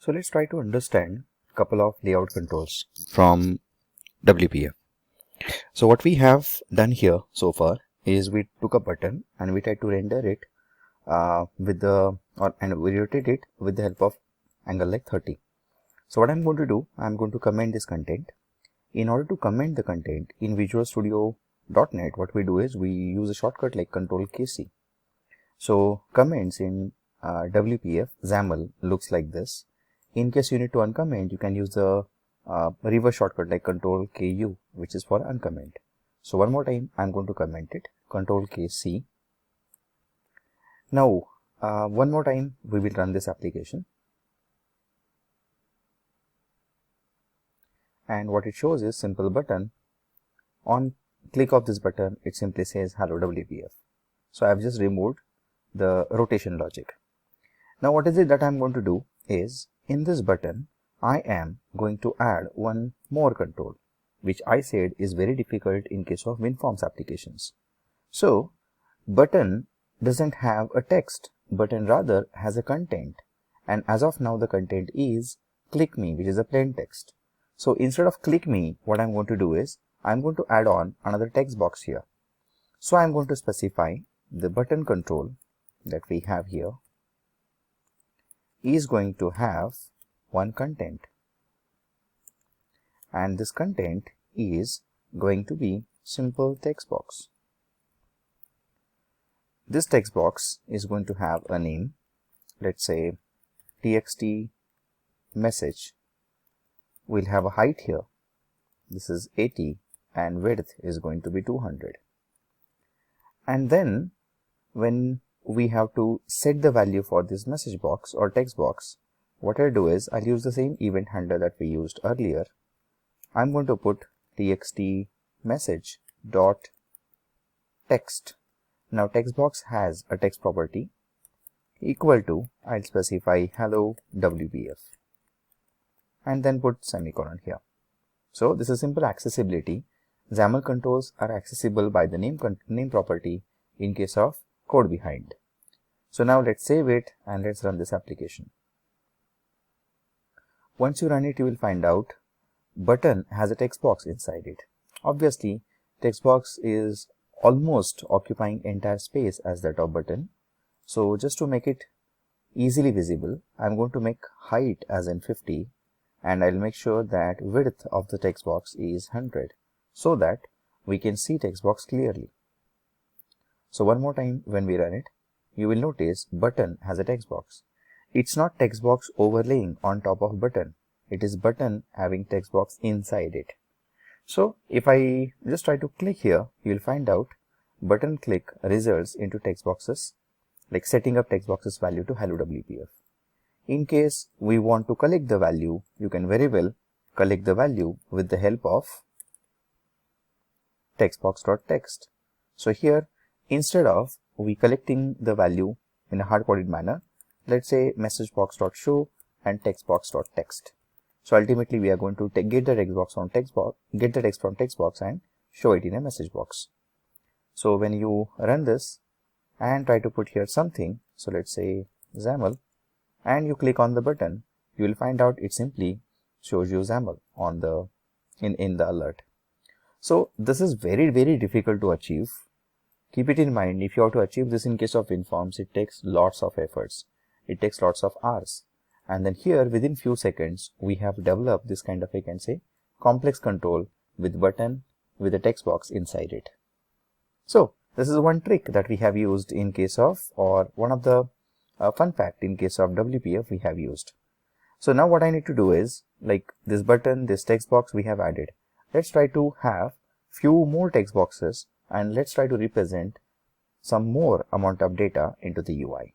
So let's try to understand a couple of layout controls from WPF. So what we have done here so far is we took a button and we tried to render it and we rotate it with the help of angle like 30. So what I'm going to do, I'm going to comment this content. In order to comment the content in Visual Studio.NET, what we do is we use a shortcut like Ctrl+KC. So comments in WPF XAML looks like this. In case you need to uncomment, you can use the reverse shortcut like Ctrl+KU, which is for uncomment. So one more time, I'm going to comment it, Ctrl+KC. Now, one more time, we will run this application. And what it shows is simple button. On click of this button, it simply says hello WPF. So I've just removed the rotation logic. Now what is it that I'm going to do is, in this button, I am going to add one more control, which I said is very difficult in case of WinForms applications. So button doesn't have a text, button rather has a content. And as of now, the content is click me, which is a plain text. So instead of click me, what I'm going to do is I'm going to add on another text box here. So I'm going to specify the button control that we have here is going to have one content, and this content is going to be simple text box. This text box is going to have a name, let's say txt message. We'll have a height here, this is 80, and width is going to be 200. And then when we have to set the value for this message box or text box, what I'll do is I'll use the same event handler that we used earlier. I'm going to put txt message dot text. Now text box has a text property equal to, I'll specify hello WPF and then put semicolon here. So this is simple accessibility. XAML controls are accessible by the name property in case of code behind. So now let's save it and let's run this application. Once you run it, you will find out button has a text box inside it. Obviously, text box is almost occupying entire space as that of button. So just to make it easily visible, I'm going to make height as in 50, and I'll make sure that width of the text box is 100 so that we can see text box clearly. So one more time, when we run it, you will notice button has a text box. It's not text box overlaying on top of button. It is button having text box inside it. So if I just try to click here, you will find out button click results into text boxes, like setting up text boxes value to hello WPF. In case we want to collect the value, you can very well collect the value with the help of textbox.text. So here, instead of we collecting the value in a hard-coded manner, let's say messagebox.show and textbox.text. So ultimately, we are going to get the text box from text box, get the text from text box and show it in a message box. So when you run this and try to put here something, so let's say XAML, and you click on the button, you will find out it simply shows you XAML on the in the alert. So this is very, very difficult to achieve. Keep it in mind, if you have to achieve this in case of WinForms, it takes lots of efforts. It takes lots of hours. And then here, within few seconds, we have developed this kind of, I can say, complex control with button with a text box inside it. So this is one trick that we have used in case of, or one of the fun fact in case of WPF we have used. So now what I need to do is, like this button, this text box we have added. Let's try to have few more text boxes and let's try to represent some more amount of data into the UI.